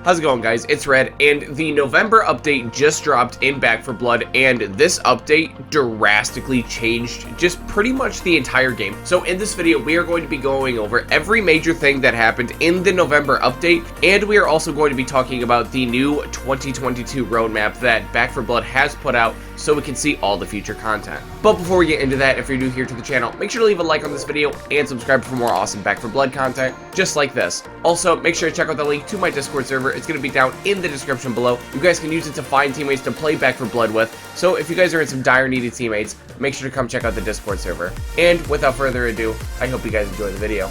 How's it going, guys? It's Red, and the November update just dropped in Back 4 Blood, and this update drastically changed just pretty much the entire game. So in this video, we are going to be going over every major thing that happened in the November update, and we are also going to be talking about the new 2022 roadmap that Back 4 Blood has put out so we can see all the future content. But before we get into that, if you're new here to the channel, make sure to leave a like on this video and subscribe for more awesome Back 4 Blood content just like this. Also, make sure to check out the link to my Discord server. It's going to be down in the description below. You guys can use it to find teammates to play Back 4 Blood with. So if you guys are in some dire needed teammates, make sure to come check out the Discord server. And without further ado, I hope you guys enjoy the video.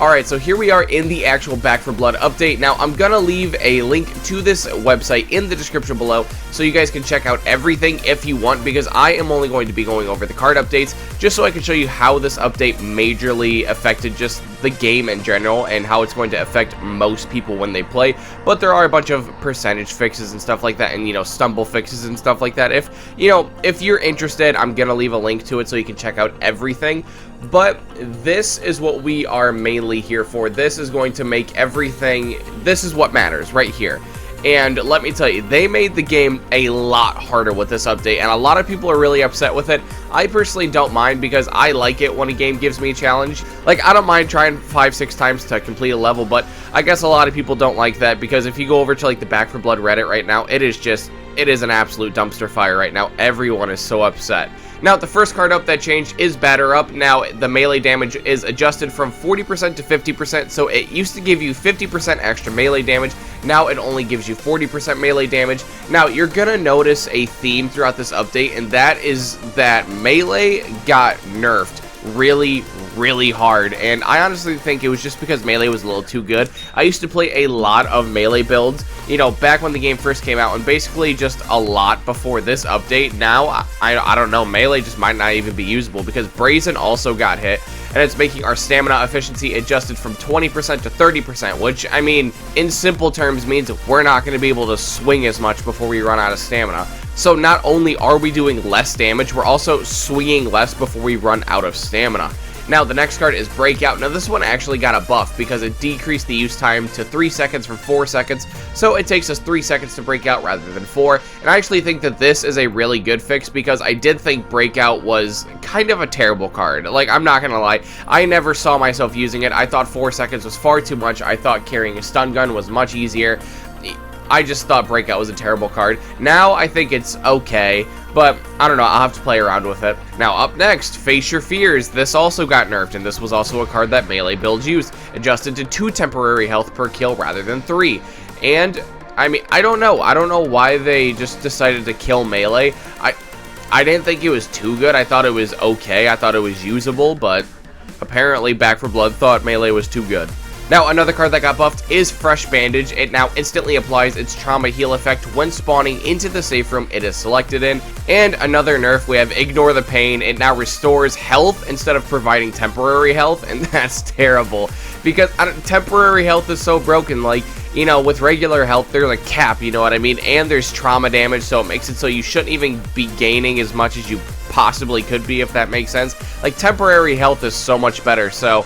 Alright, so here we are in the actual Back 4 Blood update. Now, I'm gonna leave a link to this website in the description below so you guys can check out everything if you want, because I am only going to be going over the card updates just so I can show you how this update majorly affected just the game in general and how it's going to affect most people when they play. But there are a bunch of percentage fixes and stuff like that, and, you know, stumble fixes and stuff like that. If you're interested, I'm gonna leave a link to it so you can check out everything. But this is what we are mainly here for. This is going to make everything, this is what matters right here. And let me tell you, they made the game a lot harder with this update, and a lot of people are really upset with it. I personally don't mind, because I like it when a game gives me a challenge. Like, I don't mind trying 5-6 times to complete a level, but I guess a lot of people don't like that, because if you go over to like the Back 4 Blood Reddit right now, it is an absolute dumpster fire right now. Everyone is so upset. Now, the first card up that changed is Batter Up. Now, the melee damage is adjusted from 40% to 50%, so it used to give you 50% extra melee damage. Now, it only gives you 40% melee damage. Now, you're gonna notice a theme throughout this update, and that is that melee got nerfed really hard, and I honestly think it was just because melee was a little too good. I used to play a lot of melee builds, you know, back when the game first came out, and basically just a lot before this update. Now, I don't know, melee just might not even be usable, because Brazen also got hit, and it's making our stamina efficiency adjusted from 20% to 30%, which, I mean, in simple terms means we're not going to be able to swing as much before we run out of stamina. So not only are we doing less damage, we're also swinging less before we run out of stamina. Now, the next card is Breakout. Now, this one actually got a buff because it decreased the use time to 3 seconds from 4 seconds. So it takes us 3 seconds to break out rather than 4. And I actually think that this is a really good fix, because I did think Breakout was kind of a terrible card. Like, I'm not gonna lie, I never saw myself using it. I thought 4 seconds was far too much. I thought carrying a stun gun was much easier. I just thought Breakout was a terrible card. Now, I think it's okay, but I don't know, I'll have to play around with it. Now, up next, Face Your Fears. This also got nerfed, and this was also a card that melee builds used, adjusted to 2 temporary health per kill rather than 3. And, I mean, I don't know why they just decided to kill melee. I didn't think it was too good. I thought it was okay. I thought it was usable, but apparently Back 4 Blood thought melee was too good. Now, another card that got buffed is Fresh Bandage. It now instantly applies its trauma heal effect when spawning into the safe room it is selected in. And another nerf, we have Ignore the Pain. It now restores health instead of providing temporary health, and that's terrible, because temporary health is so broken. Like, you know, with regular health, there's a cap, you know what I mean? And there's trauma damage, so it makes it so you shouldn't even be gaining as much as you possibly could be, if that makes sense. Like, temporary health is so much better, so...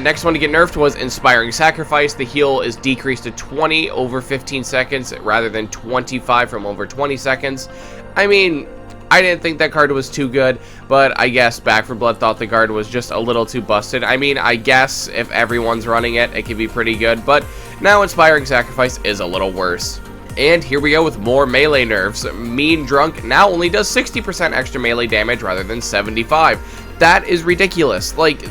next one to get nerfed was Inspiring Sacrifice. The heal is decreased to 20 over 15 seconds rather than 25 from over 20 seconds. I mean, I didn't think that card was too good, but I guess Back 4 Blood thought the card was just a little too busted. I mean, I guess if everyone's running it, it could be pretty good, but now Inspiring Sacrifice is a little worse. And here we go with more melee nerfs. Mean Drunk now only does 60% extra melee damage rather than 75. That is ridiculous. Like,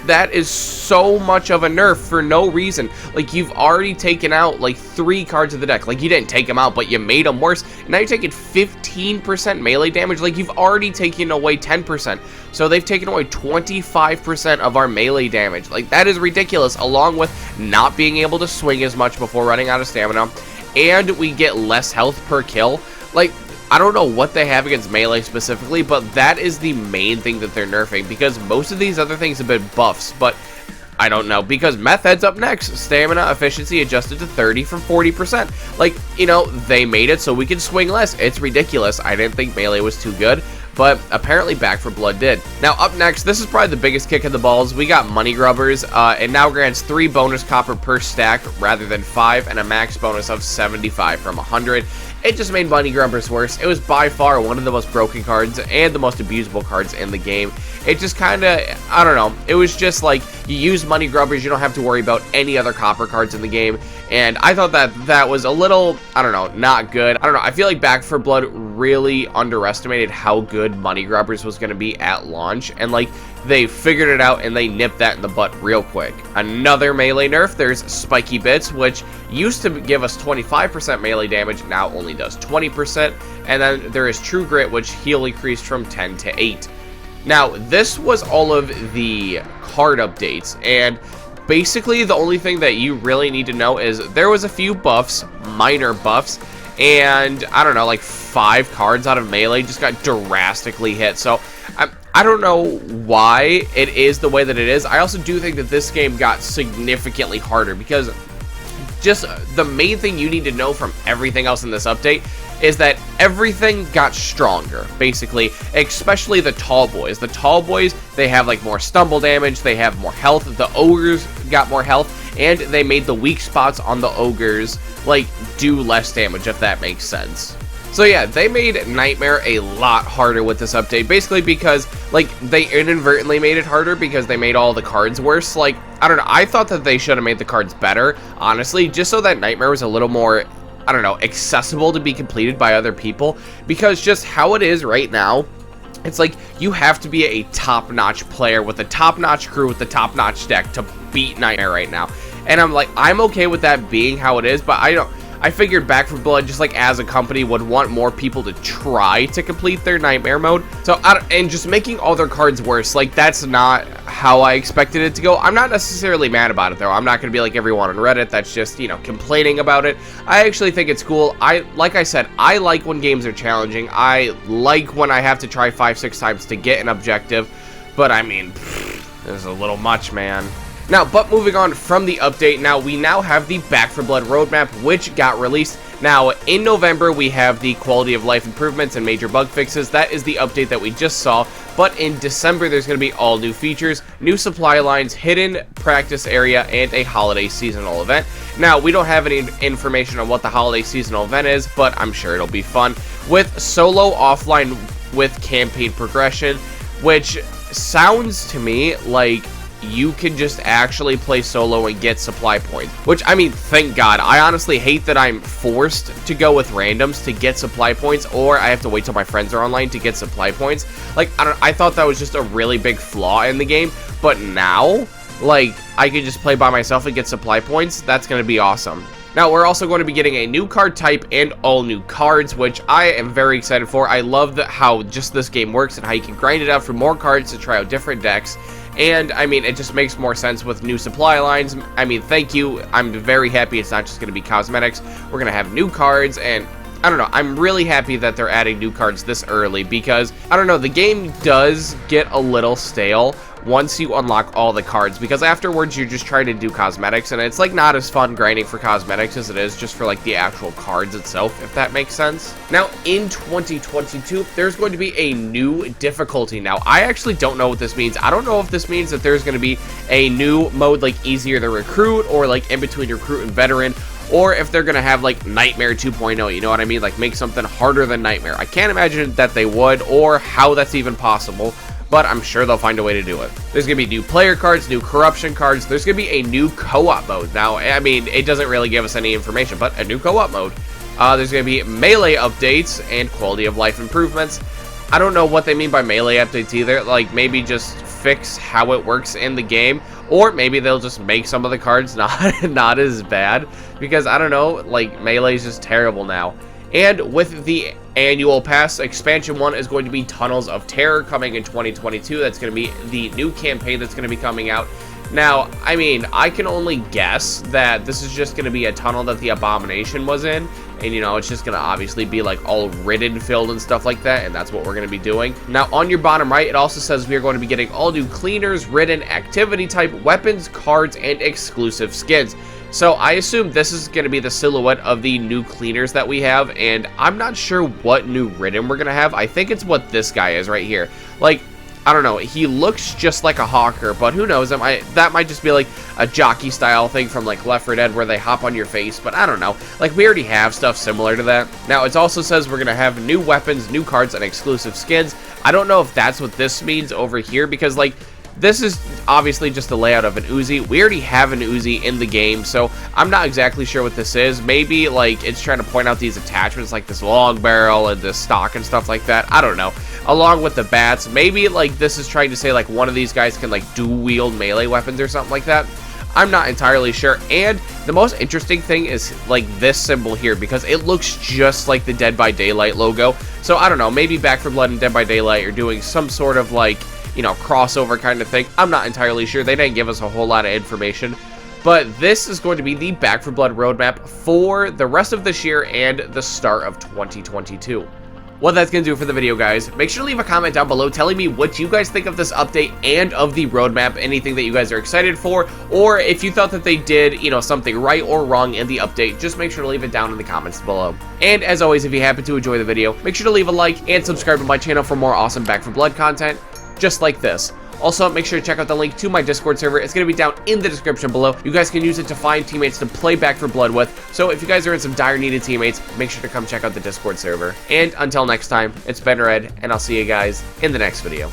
that is so much of a nerf for no reason. Like, you've already taken out like 3 cards of the deck. Like, you didn't take them out, but you made them worse. And now you're taking 15% melee damage. Like, you've already taken away 10%. So they've taken away 25% of our melee damage. Like, that is ridiculous, along with not being able to swing as much before running out of stamina. And we get less health per kill. Like, I don't know what they have against melee specifically, but that is the main thing that they're nerfing, because most of these other things have been buffs, but I don't know, because Meth Head's up next. Stamina efficiency adjusted to 30 from 40%. Like, you know, they made it so we can swing less. It's ridiculous. I didn't think Melee was too good, but apparently Back 4 Blood did. Now, up next, this is probably the biggest kick in the balls. We got Money Grubbers. It now grants 3 bonus copper per stack rather than 5, and a max bonus of 75 from 100. It just made Money Grubbers worse. It was by far one of the most broken cards and the most abusable cards in the game. It just kind of, I don't know, it was just like, you use Money Grubbers, you don't have to worry about any other copper cards in the game, and I thought that was a little, I don't know, not good. I don't know, I feel like Back 4 Blood really underestimated how good Money Grubbers was going to be at launch, and like, they figured it out and they nipped that in the butt real quick. Another melee nerf, there's Spiky Bits, which used to give us 25% melee damage, now only does 20%, and then there is True Grit, which heal increased from 10 to 8. Now, this was all of the card updates, and basically the only thing that you really need to know is there was a few buffs, minor buffs, and I don't know, like 5 cards out of melee just got drastically hit. So I don't know why it is the way that it is. I also do think that this game got significantly harder, because just the main thing you need to know from everything else in this update is that everything got stronger, basically, especially the tall boys. The tall boys, they have like more stumble damage, they have more health, the ogres got more health, and they made the weak spots on the ogres like do less damage, if that makes sense. So yeah, they made Nightmare a lot harder with this update, basically because, like, they inadvertently made it harder because they made all the cards worse. Like, I don't know, I thought that they should have made the cards better, honestly, just so that Nightmare was a little more, I don't know, accessible to be completed by other people, because just how it is right now, it's like, you have to be a top-notch player with a top-notch crew with a top-notch deck to beat Nightmare right now. And I'm like, I'm okay with that being how it is, but I figured Back 4 Blood, just like as a company, would want more people to try to complete their Nightmare mode. So, and just making all their cards worse, like, that's not how I expected it to go. I'm not necessarily mad about it, though. I'm not going to be like everyone on Reddit that's just, you know, complaining about it. I actually think it's cool. Like I said, I like when games are challenging. I like when I have to try 5-6 times to get an objective. But, I mean, this is a little much, man. Now, but moving on from the update, we now have the Back 4 Blood roadmap, which got released. Now, in November, we have the quality of life improvements and major bug fixes. That is the update that we just saw. But in December, there's going to be all new features, new supply lines, hidden practice area, and a holiday seasonal event. Now, we don't have any information on what the holiday seasonal event is, but I'm sure it'll be fun. With solo offline with campaign progression, which sounds to me like you can just actually play solo and get supply points, which, I mean, thank God. I honestly hate that I'm forced to go with randoms to get supply points, or I have to wait till my friends are online to get supply points. Like, I thought that was just a really big flaw in the game, but now, like, I can just play by myself and get supply points. That's going to be awesome. Now, we're also going to be getting a new card type and all new cards, which I am very excited for. I love how just this game works and how you can grind it out for more cards to try out different decks. And, I mean, it just makes more sense with new supply lines. I mean, thank you. I'm very happy it's not just going to be cosmetics. We're going to have new cards, and I don't know. I'm really happy that they're adding new cards this early because, I don't know, the game does get a little stale once you unlock all the cards, because afterwards you're just trying to do cosmetics, and it's like not as fun grinding for cosmetics as it is just for like the actual cards itself, if that makes sense. Now, in 2022, there's going to be a new difficulty. Now, I actually don't know what this means. I don't know if this means that there's going to be a new mode like easier to recruit, or like in between recruit and veteran, or if they're going to have like Nightmare 2.0, you know what I mean? Like make something harder than Nightmare. I can't imagine that they would, or how that's even possible, but I'm sure they'll find a way to do it. There's going to be new player cards, new corruption cards. There's going to be a new co-op mode. Now, I mean, it doesn't really give us any information, but a new co-op mode. There's going to be melee updates and quality of life improvements. I don't know what they mean by melee updates either. Like, maybe just fix how it works in the game, or maybe they'll just make some of the cards not as bad, because I don't know, like, melee is just terrible now. And with the annual pass, expansion 1 is going to be Tunnels of Terror coming in 2022. That's going to be the new campaign that's going to be coming out. Now, I mean, I can only guess that this is just going to be a tunnel that the Abomination was in, and, you know, it's just going to obviously be, like, all ridden, filled, and stuff like that, and that's what we're going to be doing. Now, on your bottom right, it also says we are going to be getting all new cleaners, ridden, activity type, weapons, cards, and exclusive skins. So I assume this is going to be the silhouette of the new cleaners that we have, and I'm not sure what new ridden we're going to have. I think it's what this guy is right here. Like, I don't know, he looks just like a hawker, but who knows, that might just be like a jockey style thing from like Left 4 Dead where they hop on your face, but I don't know. Like, we already have stuff similar to that. Now, it also says we're going to have new weapons, new cards, and exclusive skins. I don't know if that's what this means over here, because like, this is obviously just a layout of an Uzi. We already have an Uzi in the game, so I'm not exactly sure what this is. Maybe, like, it's trying to point out these attachments, like this long barrel and this stock and stuff like that. I don't know. Along with the bats, maybe, like, this is trying to say, like, one of these guys can, like, dual-wield melee weapons or something like that. I'm not entirely sure. And the most interesting thing is, like, this symbol here, because it looks just like the Dead by Daylight logo. So, I don't know. Maybe Back 4 Blood and Dead by Daylight are doing some sort of, like, you know, crossover kind of thing. I'm not entirely sure. They didn't give us a whole lot of information. But this is going to be the Back 4 Blood roadmap for the rest of this year and the start of 2022. Well, that's going to do it for the video, guys. Make sure to leave a comment down below telling me what you guys think of this update and of the roadmap, anything that you guys are excited for, or if you thought that they did, you know, something right or wrong in the update, just make sure to leave it down in the comments below. And as always, if you happen to enjoy the video, make sure to leave a like and subscribe to my channel for more awesome Back 4 Blood content just like this. Also, make sure to check out the link to my Discord server. It's going to be down in the description below. You guys can use it to find teammates to play Back 4 Blood with. So if you guys are in some dire needed teammates, make sure to come check out the Discord server. And until next time, it's been Red, and I'll see you guys in the next video.